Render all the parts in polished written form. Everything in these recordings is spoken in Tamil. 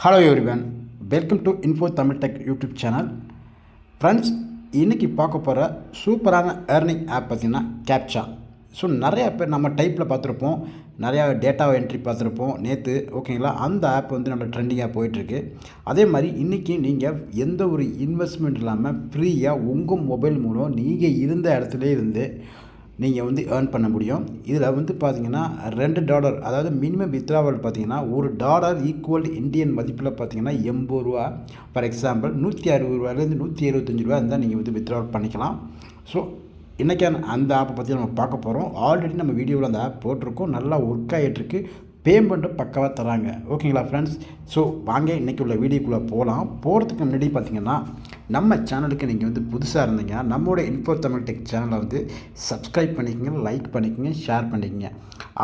Hello everyone, welcome to info Tamil tech YouTube channel. Friends, இன்றைக்கி பார்க்க போகிற சூப்பரான ஏர்னிங் ஆப் பார்த்திங்கன்னா கேப்சா. ஸோ நிறையா பேர் நம்ம டைப்பில் பார்த்துருப்போம், நிறையா டேட்டா என்ட்ரி பார்த்துருப்போம் நேற்று. ஓகேங்களா, அந்த ஆப் வந்து நல்ல ட்ரெண்டிங்காக போயிட்டுருக்கு. அதே மாதிரி இன்றைக்கி நீங்கள் எந்த ஒரு இன்வெஸ்ட்மெண்ட் இல்லாமல் ஃப்ரீயாக உங்கள் மொபைல் மூலம் நீங்கள் இருந்த இடத்துல இருந்து நீங்கள் வந்து ஏர்ன் பண்ண முடியும். இதில் வந்து பார்த்திங்கன்னா $2, அதாவது மினிமம் வித்ராவல் பார்த்திங்கன்னா $1 ஈக்குவல் இந்தியன் மதிப்பில் பார்த்திங்கன்னா ₹80. ஃபார் எக்ஸாம்பிள் ₹160 ₹175 இருந்தால் நீங்கள் வந்து வித்ராவல் பண்ணிக்கலாம். ஸோ இன்றைக்கான அந்த ஆப்பை பற்றி நம்ம பார்க்க போகிறோம். ஆல்ரெடி நம்ம வீடியோவில் அந்த ஆப் போட்டிருக்கோம், நல்லா ஒர்க் ஆகிட்டுருக்கு, பேமெண்ட்டும் பக்காவாக தராங்க. ஓகேங்களா ஃப்ரெண்ட்ஸ், ஸோ வாங்க இன்றைக்கி உள்ள வீடியோக்குள்ளே போகலாம். போகிறதுக்கு முன்னாடி பார்த்திங்கன்னா நம்ம சேனலுக்கு நீங்கள் வந்து புதுசாக இருந்தீங்கன்னா நம்மளோட இன்ஃபோ தமிழ் டெக் சேனலை வந்து சப்ஸ்கிரைப் பண்ணிக்கோங்க, லைக் பண்ணிக்கோங்க, ஷேர் பண்ணிக்கோங்க.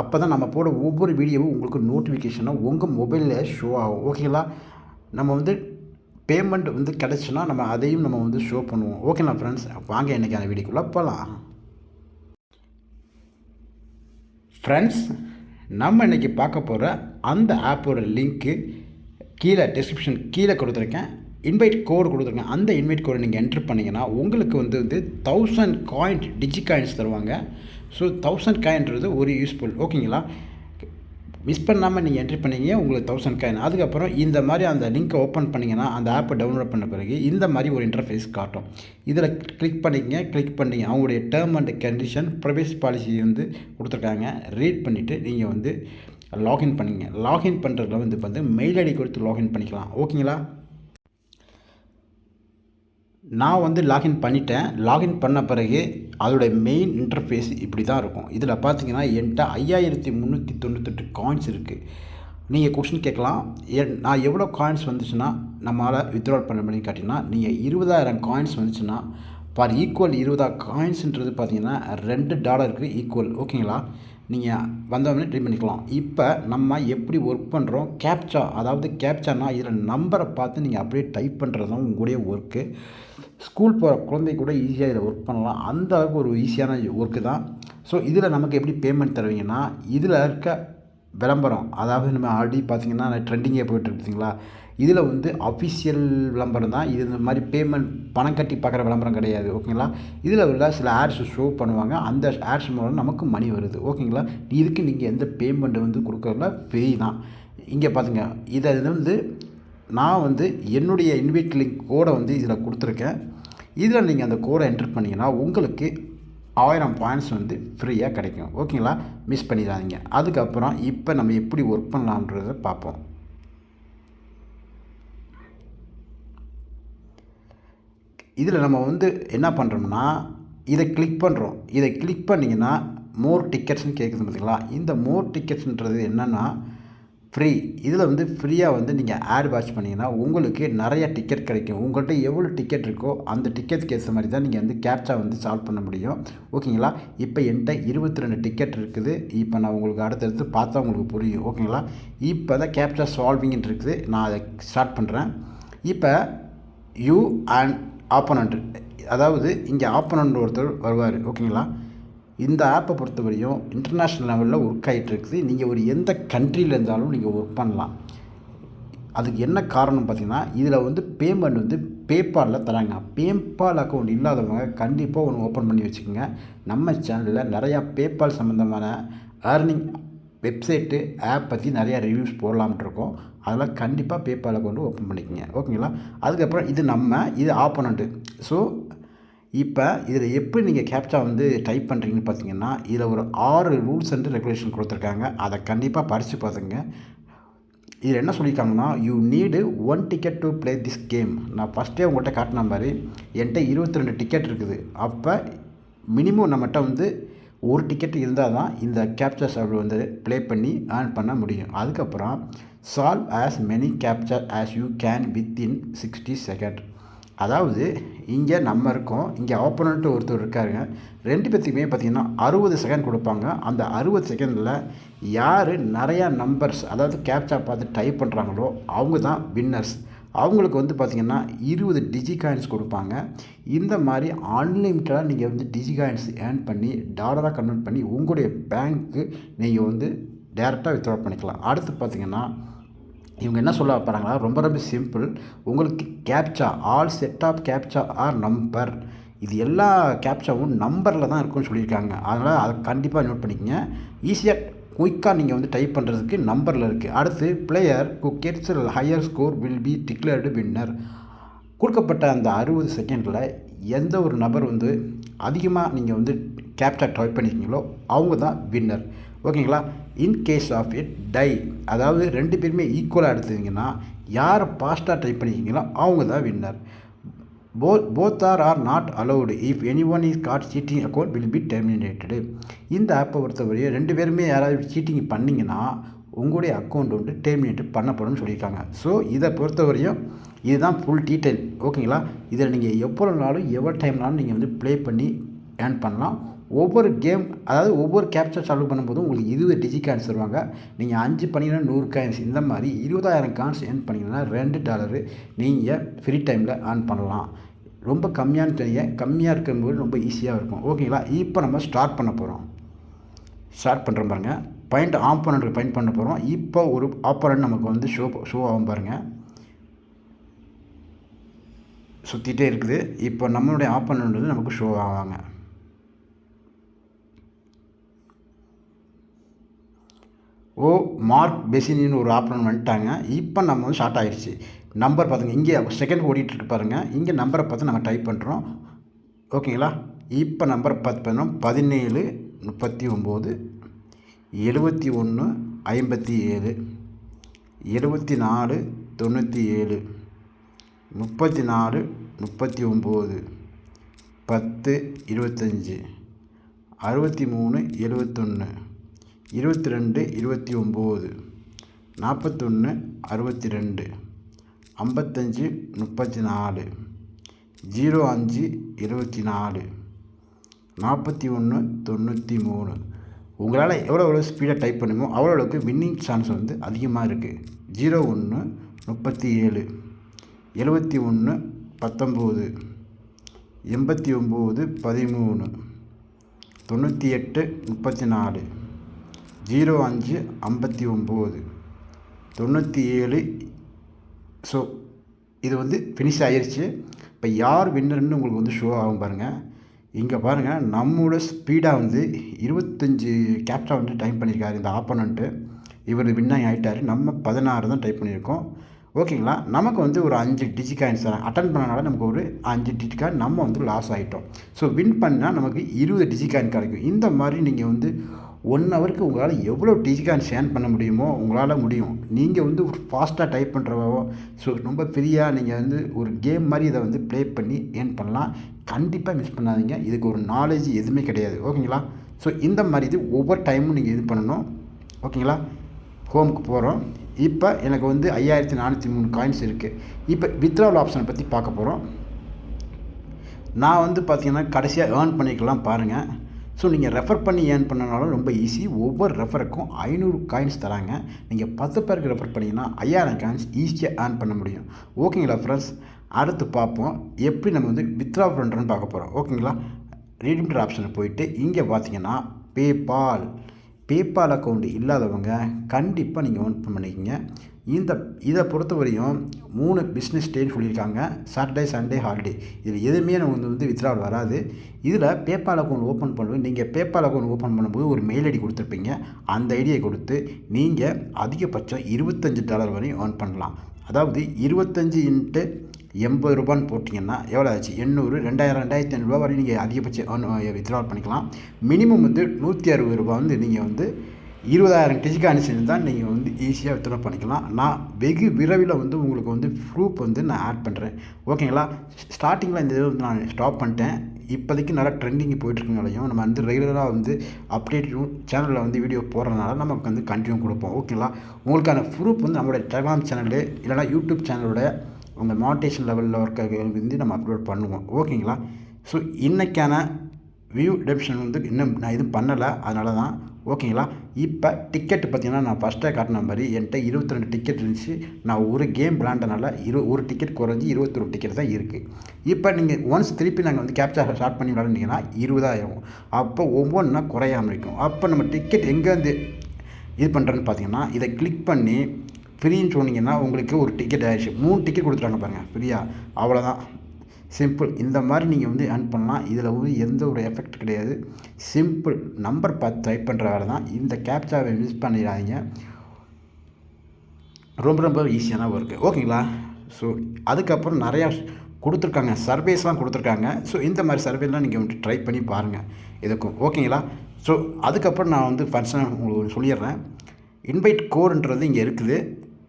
அப்போ தான் நம்ம போட ஒவ்வொரு வீடியோவும் உங்களுக்கு நோட்டிஃபிகேஷனாக உங்கள் மொபைலில் ஷோ ஆகும். ஓகேங்களா, நம்ம வந்து பேமெண்ட் வந்து கிடச்சுன்னா நம்ம அதையும் நம்ம வந்து ஷோ பண்ணுவோம். ஓகேங்களா ஃப்ரெண்ட்ஸ், வாங்க இன்றைக்கான வீடியோக்குள்ளே போகலாம். ஃப்ரெண்ட்ஸ், நம்ம இன்றைக்கி பார்க்க போகிற அந்த ஆப்போட லிங்க்கு கீழே டிஸ்கிரிப்ஷன் கீழே கொடுத்துருக்கேன். இன்வைட் கோடு கொடுத்துருக்கேன். அந்த இன்வைட் கோடை நீங்கள் என்ட்ரு பண்ணிங்கன்னா உங்களுக்கு வந்து 1000 காயின் டிஜி காயின்ஸ் தருவாங்க. ஸோ 1000 காயின்றது ஒரு யூஸ்ஃபுல். ஓகேங்களா, மிஸ் பண்ணாமல் நீங்கள் என்ட்ரி பண்ணிங்க, உங்களுக்கு 1000 காயின். அதுக்கப்புறம் இந்த மாதிரி அந்த லிங்க்கை ஓப்பன் பண்ணிங்கன்னா அந்த ஆப்பை டவுன்லோட் பண்ண பிறகு இந்த மாதிரி ஒரு இன்டர்ஃபேஸ் காட்டும். இதில் கிளிக் பண்ணிங்க அவங்களுடைய term and condition privacy policy வந்து கொடுத்துருக்காங்க. ரீட் பண்ணிவிட்டு நீங்கள் வந்து லாகின் பண்ணிங்க. லாகின் பண்ணுறதுல வந்து மெயில் ஐடி கொடுத்து லாகின் பண்ணிக்கலாம். ஓகேங்களா, நான் வந்து லாகின் பண்ணிட்டேன். லாகின் பண்ண பிறகு அதோடைய மெயின் இன்டர்ஃபேஸ் இப்படி தான் இருக்கும். இதில் பார்த்தீங்கன்னா என்கிட்ட 5398 காயின்ஸ் இருக்குது. நீங்கள் கொஸ்டின் கேட்கலாம், நான் எவ்வளோ காயின்ஸ் வந்துச்சுன்னா நம்மளால் வித்ட்ரால் பண்ண முடியும்னு கேட்டிங்கன்னா, நீங்கள் 20,000 காயின்ஸ் வந்துச்சுன்னா பர் ஈக்குவல் 20 காயின்ஸுன்றது பார்த்தீங்கன்னா $2 ஈக்குவல். ஓகேங்களா, நீங்கள் வந்தவொடனே ட்ரீட் பண்ணிக்கலாம். இப்போ நம்ம எப்படி ஒர்க் பண்ணுறோம், கேப்சா, அதாவது கேப்சானா இதில் நம்பரை பார்த்து நீங்கள் அப்படியே டைப் பண்ணுறது தான் உங்களுடைய ஒர்க்கு. ஸ்கூல் போகிற குழந்தை கூட ஈஸியாக இதில் ஒர்க் பண்ணலாம். அந்த அளவுக்கு ஒரு ஈஸியான ஒர்க்கு தான். ஸோ இதில் நமக்கு எப்படி பேமெண்ட் தருவீங்கன்னா, இதில் இருக்க விளம்பரம், அதாவது நம்ம ஆல்ரெடி பார்த்திங்கன்னா ட்ரெண்டிங்கே போய்ட்டுருக்குங்களா, இதில் வந்து அஃபிஷியல் விளம்பரம் தான் இது. இந்த மாதிரி பேமெண்ட் பணம் கட்டி பார்க்குற விளம்பரம் கிடையாது. ஓகேங்களா, இதில் உள்ள சில ஆட்ஸ் ஷோ பண்ணுவாங்க, அந்த ஆட்ஸ் மூலம் நமக்கு மணி வருது. ஓகேங்களா, இதுக்கு நீங்கள் எந்த பேமெண்ட் வந்து கொடுக்குறதுல ஃப்ரீ தான். இங்கே பார்த்துங்க, இதை வந்து நான் வந்து என்னுடைய இன்வைட் லிங்க் கோடை வந்து இதில் கொடுத்துருக்கேன். இதில் நீங்கள் அந்த கோடை என்ட்ரு பண்ணிங்கன்னா உங்களுக்கு 1000 பாயிண்ட்ஸ் வந்து ஃப்ரீயாக கிடைக்கும். ஓகேங்களா, மிஸ் பண்ணிடாதீங்க. அதுக்கப்புறம் இப்போ நம்ம எப்படி ஒர்க் பண்ணலான்றதை பார்ப்போம். இதில் நம்ம வந்து என்ன பண்ணுறோம்னா, இதை கிளிக் பண்ணுறோம். இதை கிளிக் பண்ணிங்கன்னா மோர் டிக்கெட்ஸ்னு கேட்குது பார்த்தீங்களா. இந்த மோர் டிக்கெட்ஸ்ன்றது என்னென்னா ஃப்ரீ. இதில் வந்து ஃப்ரீயாக வந்து நீங்கள் ஆட் வாட்ச் பண்ணிங்கன்னா உங்களுக்கு நிறைய டிக்கெட் கிடைக்கும். உங்கள்கிட்ட எவ்வளோ டிக்கெட் இருக்கோ அந்த டிக்கெட்டுக்கு ஏற்ற மாதிரி தான் நீங்கள் வந்து கேப்சா வந்து சால்வ் பண்ண முடியும். ஓகேங்களா, இப்போ என்கிட்ட 22 டிக்கெட் இருக்குது. இப்போ நான் உங்களுக்கு அடுத்தடுத்து பார்த்தா உங்களுக்கு புரியும். ஓகேங்களா, இப்போ தான் கேப்சா சால்விங்னு இருக்குது. நான் அதை ஸ்டார்ட் பண்ணுறேன். இப்போ யூ அண்ட் ஆப்போனண்ட், அதாவது இங்கே ஆப்போனண்ட் ஒருத்தர் வருவார். ஓகேங்களா, இந்த ஆப்பை பொறுத்தவரையும் இன்டர்நேஷ்னல் லெவலில் ஒர்க் ஆகிட்டு இருக்குது. நீங்கள் ஒரு எந்த கண்ட்ரியில் இருந்தாலும் நீங்கள் ஒர்க் பண்ணலாம். அதுக்கு என்ன காரணம் பார்த்தீங்கன்னா, இதில் வந்து பேமெண்ட் வந்து பேபாலில் தராங்க. பேபால் அக்கௌண்ட் இல்லாதவங்க கண்டிப்பாக ஒன்று ஓப்பன் பண்ணி வச்சுக்கோங்க. நம்ம சேனலில் நிறையா பேபால் சம்மந்தமான ஏர்னிங் வெப்சைட்டு ஆப் பற்றி நிறையா ரிவ்யூஸ் போடலாம்னு இருக்கோம். அதெல்லாம் கண்டிப்பாக பேபால் அக்கௌண்ட் ஓப்பன் பண்ணிக்கோங்க. ஓகேங்களா, அதுக்கப்புறம் இது ஆப்போனண்ட்டு. ஸோ இப்போ இதில் எப்படி நீங்கள் கேப்சா வந்து டைப் பண்ணுறீங்கன்னு பார்த்தீங்கன்னா, இதில் ஒரு 6 ரூல்ஸ் அண்ட் ரெகுலேஷன் கொடுத்துருக்காங்க. அதை கண்டிப்பாக படித்து பார்த்துங்க. இதில் என்ன சொல்லியிருக்காங்கன்னா, you need 1 ticket to play this game. நான் ஃபஸ்ட்டே உங்கள்கிட்ட காட்டின மாதிரி என்கிட்ட 22 டிக்கெட் இருக்குது. அப்போ மினிமம் நம்மகிட்ட வந்து ஒரு டிக்கெட் இருந்தால் தான் இந்த கேப்சா சால்வ் வந்து ப்ளே பண்ணி ஏர்ன் பண்ண முடியும். அதுக்கப்புறம் solve as many capture as you can within 60 second. அதாவது இங்கே நம்ம இருக்கோம், இங்கே ஆப்போனண்ட்டு ஒருத்தர் இருக்காருங்க. 2 பேர்த்துக்குமே பார்த்திங்கன்னா 60 செகண்ட் கொடுப்பாங்க. அந்த 60 செகண்டில் யார் நிறையா நம்பர்ஸ், அதாவது கேப்சா பார்த்து டைப் பண்ணுறாங்களோ அவங்க தான் வின்னர்ஸ். அவங்களுக்கு வந்து பார்த்திங்கன்னா 20 டிஜி காயின்ஸ் கொடுப்பாங்க. இந்த மாதிரி அன்லிமிட்டடாக நீங்கள் வந்து டிஜி காயின்ஸ் ஏர்ன் பண்ணி டாலராக கன்வெர்ட் பண்ணி உங்களுடைய பேங்க்கு நீங்கள் வந்து டேரெக்டாக வித்ட்ரா பண்ணிக்கலாம். அடுத்து பார்த்திங்கன்னா இவங்க என்ன சொல்ல போகிறாங்களா, ரொம்ப ரொம்ப சிம்பிள். உங்களுக்கு captcha, all set of captcha are number, இது எல்லா கேப்சாவும் நம்பரில் தான் இருக்குன்னு சொல்லியிருக்காங்க. அதனால் அதை கண்டிப்பாக நோட் பண்ணிக்கங்க. ஈஸியாக குயிக்காக நீங்கள் வந்து டைப் பண்ணுறதுக்கு நம்பரில் இருக்குது. அடுத்து player who gets higher score will be declared winner. கொடுக்கப்பட்ட அந்த 60 செகண்டில் எந்த ஒரு நபர் வந்து அதிகமாக நீங்கள் வந்து கேப்சா டைப் பண்ணியிருக்கீங்களோ அவங்க தான் வின்னர். ஓகேங்களா. In case of it tie, அதாவது 2 பேருமே ஈக்குவலாக எடுத்தீங்கன்னா யார் ஃபாஸ்ட்டாக டைப் பண்ணியிருக்கீங்களோ அவங்க தான் winner. both are not allowed if anyone is caught cheating account will be terminated. இந்த ஆப்பை பொறுத்தவரையும் 2 பேருமே யாராவது சீட்டிங் பண்ணிங்கன்னா உங்களுடைய அக்கௌண்ட் வந்து டெர்மினேட் பண்ணப்படும்னு சொல்லியிருக்காங்க. ஸோ இதை பொறுத்தவரையும் இதுதான் ஃபுல் டீட்டெயில். ஓகேங்களா. இதில் நீங்கள் எவ்வளோனாலும் எவ்வளோ டைம்னாலும் நீங்கள் வந்து ப்ளே பண்ணி ஏர்ன் பண்ணலாம். ஒவ்வொரு கேம், அதாவது ஒவ்வொரு கேப்சர் சால்வ் பண்ணும்போதும் உங்களுக்கு 20 டிஜிட் காயின்ஸ் தருவாங்க. நீங்கள் 5 பண்ணிங்கன்னா 100 காயின்ஸ், இந்த மாதிரி 20,000 காயின்ஸ் ஏர்ன் பண்ணிங்கன்னா $2 நீங்கள் ஃப்ரீ டைமில் ஏர்ன் பண்ணலாம். ரொம்ப கம்மியான தனியை கம்மியாக இருக்கும்போது ரொம்ப ஈஸியாக இருக்கும். ஓகேங்களா. இப்போ நம்ம ஸ்டார்ட் பண்ண போகிறோம். ஸ்டார்ட் பண்ணுறோம் பாருங்கள். பாயிண்ட் ஆப்போனண்ட்டுக்கு பாயிண்ட் பண்ண போகிறோம். இப்போ ஒரு ஆப்போனண்ட் நமக்கு வந்து ஷோ ஆகும் பாருங்கள். சுற்றிட்டே இருக்குது. இப்போ நம்மளுடைய ஆப்போனண்ட் வந்து நமக்கு ஷோ ஆவாங்க. மார்க் பெசினின்னு ஒரு ஆப்போனண்ட் வந்துட்டாங்க. இப்போ நம்ம வந்து ஸ்டார்ட் ஆகிடுச்சு. நம்பர் பார்த்துங்க, இங்கே செகண்ட் ஓடிட்டுருக்கு பாருங்கள். இங்கே நம்பரை பார்த்து நம்ம டைப் பண்ணுறோம். ஓகேங்களா. இப்போ நம்பரை பார்த்து பண்ணோம். 17 39 71 57 74 97 34 39 10 25 63 71 22 29 41 62 55 34 05 24 41 93. உங்களால் எவ்வளோ ஸ்பீடாக டைப் பண்ணுமோ அவ்வளோக்கு வின்னிங் சான்ஸ் வந்து அதிகமாக இருக்குது. 01 37 71 19 89 13 98 34 05 59 97. ஸோ இது வந்து ஃபினிஷ் ஆகிருச்சு. இப்போ யார் வின்னர்னு உங்களுக்கு வந்து ஷோ ஆகும் பாருங்கள். இங்கே பாருங்கள், நம்மளோட ஸ்பீடாக வந்து 25 கேப்சா வந்து டைப் பண்ணியிருக்காரு இந்த ஆப்போனண்ட்டு. இவர் வின்னாகி ஆகிட்டார். நம்ம 16 தான் டைப் பண்ணியிருக்கோம். ஓகேங்களா. நமக்கு வந்து ஒரு 5 டிஜிட் காயின்ஸ் தரேன். அட்டன் பண்ணனால நமக்கு ஒரு 5 டிஜிட் காயின் நம்ம வந்து லாஸ் ஆகிட்டோம். ஸோ வின் பண்ணால் நமக்கு 20 டிஜிட் காயின் கிடைக்கும். இந்த மாதிரி நீங்கள் வந்து 1 ஹவருக்கு உங்களால் எவ்வளோ டிஜிட் காயின் ஷேர் பண்ண முடியுமோ உங்களால் முடியும். நீங்கள் வந்து ஒரு ஃபாஸ்ட்டாக டைப் பண்ணுறவோ, ஸோ ரொம்ப ஃப்ரீயாக நீங்கள் வந்து ஒரு கேம் மாதிரி இதை வந்து ப்ளே பண்ணி ஏர்ன் பண்ணலாம். கண்டிப்பாக மிஸ் பண்ணாதீங்க. இதுக்கு ஒரு நாலேஜ் எதுவுமே கிடையாது. ஓகேங்களா. ஸோ இந்த மாதிரி இது ஒவ்வொரு டைமும் நீங்கள் இது பண்ணணும். ஓகேங்களா. ஹோமுக்கு போகிறோம். இப்போ எனக்கு வந்து 5403 காயின்ஸ் இருக்குது. இப்போ வித்ட்ராவல் ஆப்ஷனை பற்றி பார்க்க போகிறோம். நான் வந்து பார்த்திங்கன்னா கடைசியாக ஏர்ன் பண்ணிக்கலாம் பாருங்கள். ஸோ நீங்கள் ரெஃபர் பண்ணி ஏர்ன் பண்ணனாலும் ரொம்ப ஈஸி. ஒவ்வொரு ரெஃபருக்கும் 500 காயின்ஸ் தராங்க. நீங்கள் 10 பேருக்கு ரெஃபர் பண்ணிங்கன்னா 5000 காயின்ஸ் ஈஸியாக ஏர்ன் பண்ண முடியும். ஓகேங்களா ஃப்ரெண்ட்ஸ். அடுத்து பார்ப்போம் எப்படி நம்ம வந்து வித்ட்ரா பண்ணுறோன்னு பார்க்க போகிறோம். ஓகேங்களா. ரீடீம் ஆப்ஷனை போயிட்டு இங்கே பார்த்தீங்கன்னா பேபால் அக்கௌண்ட் இல்லாதவங்க கண்டிப்பாக நீங்கள் ஓப்பன் பண்ணிக்கோங்க. இதை பொறுத்தவரையும் 3 பிஸ்னஸ் டேன்னு சொல்லியிருக்காங்க. Saturday Sunday holiday. இதில் எதுவுமே நமக்கு வந்து வித்ட்ராவல் வராது. இதில் பேபால் அக்கௌண்ட் ஓப்பன் பண்ணுவோம். நீங்கள் பேபால் அக்கௌண்ட் ஓப்பன் பண்ணும்போது ஒரு மெயில் ஐடி கொடுத்துருப்பீங்க. அந்த ஐடியை கொடுத்து நீங்கள் அதிகபட்சம் $25 வரையும் ஏர்ன் பண்ணலாம். அதாவது 25 × 80 ரூபான்னு போட்டிங்கன்னா எவ்வளோ ஆச்சு? 800 2000 2500 வரை நீங்கள் அதிகபட்சம் வித்ட்ராவல் பண்ணிக்கலாம். மினிமம் வந்து 160 ரூபா வந்து நீங்கள் வந்து 20000 டிஜிட் காயின்ஸ் தான் நீங்கள் வந்து ஈஸியாக வித்ட்ரா பண்ணிக்கலாம். நான் வெகு விரைவில் வந்து உங்களுக்கு வந்து ப்ரூஃப் வந்து நான் ஆட் பண்ணுறேன். ஓகேங்களா. ஸ்டார்டிங்கில் இந்த இதை வந்து நான் ஸ்டாப் பண்ணிட்டேன். இப்போதைக்கு நல்லா ட்ரெண்டிங் போயிட்டுருக்கனாலையும் நம்ம வந்து ரெகுலராக வந்து அப்டேட் சேனலில் வந்து வீடியோ போடுறதுனால நமக்கு வந்து கண்டினியூ கொடுப்போம். ஓகேங்களா. உங்களுக்கான ப்ரூஃப் வந்து நம்மளுடைய டெலிகிராம் சேனலு இல்லைனா யூடியூப் சேனலோட அந்த மானிட்டேஷன் லெவலில் வந்து நம்ம அப்லோட் பண்ணுவோம். ஓகேங்களா. ஸோ இன்றைக்கான வியூ டெப்ஷன் வந்து இன்னும் நான் எதுவும் பண்ணலை, அதனால தான். ஓகேங்களா. இப்போ டிக்கெட்டு பார்த்திங்கன்னா நான் ஃபஸ்ட்டே காட்டின மாதிரி என்கிட்ட 22 டிக்கெட் இருந்துச்சு. நான் ஒரு கேம் விளாண்டனால ஒரு டிக்கெட் குறைஞ்சி 21 டிக்கெட் தான் இருக்குது. இப்போ நீங்கள் ஒன்ஸ் திருப்பி நாங்கள் வந்து கேப்சா ஸ்டார்ட் பண்ணி விளாண்டிங்கன்னா 20,000. அப்போ ஒவ்வொன்றா குறையாமல் இருக்கும். அப்போ நம்ம டிக்கெட் எங்கேருந்து இது பண்ணுறேன்னு பார்த்தீங்கன்னா இதை கிளிக் பண்ணி ஃப்ரீன்னு சொன்னீங்கன்னா உங்களுக்கு ஒரு டிக்கெட் ஆயிடுச்சு. 3 டிக்கெட் கொடுத்துட்டாங்க பாருங்கள் ஃப்ரீயா. அவ்வளோதான், சிம்பிள். இந்த மாதிரி நீங்கள் வந்து ஏர்ன் பண்ணலாம். இதில் வந்து எந்த ஒரு எஃபெக்ட் கிடையாது. சிம்பிள் நம்பர் பார்த்து டைப் பண்ணுற வேலை தான். இந்த கேப்சாவை மிஸ் பண்ணிடாதீங்க. ரொம்ப ரொம்ப ஈஸியான ஒர்க்கு, ஓகேங்களா? ஸோ அதுக்கப்புறம் நிறையா கொடுத்துருக்காங்க, சர்வேஸ்லாம் கொடுத்துருக்காங்க. ஸோ இந்த மாதிரி சர்வேலாம் நீங்கள் வந்து ட்ரை பண்ணி பாருங்கள் இதுக்கும், ஓகேங்களா? ஸோ அதுக்கப்புறம் நான் வந்து ஃபங்க்ஷனாக உங்களுக்கு சொல்லிடுறேன். இன்வைட் கோடுன்றது இங்கே இருக்குது.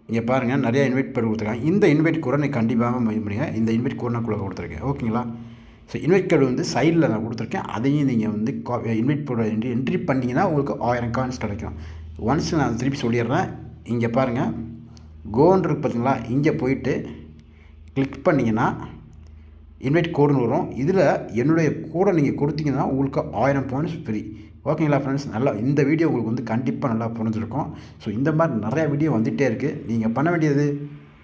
இங்கே பாருங்கள், நிறையா இன்வைட் கோடு கொடுத்துருக்காங்க. இந்த இன்வைட் கோடை நீங்கள் கண்டிப்பாக மைண்ட் பண்ணுங்கள். இந்த இன்வைட் கோட் நான் கொடுத்துருக்கேன், ஓகேங்களா? ஸோ இன்வைட் கோடு வந்து சைடில் நான் கொடுத்துருக்கேன். அதையும் நீங்கள் வந்து இன்வைட் கோடை என்ட்ரி பண்ணிங்கன்னா உங்களுக்கு 1000 காயின்ஸ் கிடைக்கும். ஒன்ஸ் நான் திருப்பி சொல்லிடுறேன். இங்கே பாருங்கள், கோன்னு இருக்குது பார்த்தீங்களா? இங்கே போயிட்டு கிளிக் பண்ணிங்கன்னா இன்வைட் கோடுன்னு வரும். இதில் என்னுடைய கோடை நீங்கள் கொடுத்தீங்கன்னா உங்களுக்கு 1000 பாயிண்ட்ஸ் ஃப்ரீ, ஓகேங்களா ஃப்ரெண்ட்ஸ்? நல்லா இந்த வீடியோ உங்களுக்கு வந்து கண்டிப்பாக நல்லா புரிஞ்சிருக்கும். ஸோ இந்த மாதிரி நிறையா வீடியோ வந்துகிட்டே இருக்குது. நீங்கள் பண்ண வேண்டியது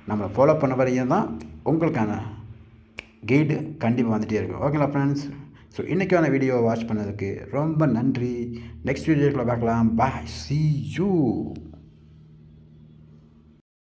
நம்மளை ஃபாலோ பண்ண வரையும் தான் உங்களுக்கான கைடு கண்டிப்பாக வந்துகிட்டே இருக்கும், ஓகேங்களா ஃப்ரெண்ட்ஸ்? ஸோ இன்றைக்கான வீடியோவை வாட்ச் பண்ணதுக்கு ரொம்ப நன்றி. நெக்ஸ்ட் வீடியோக்குள்ளே பார்க்கலாம். பாய், see you.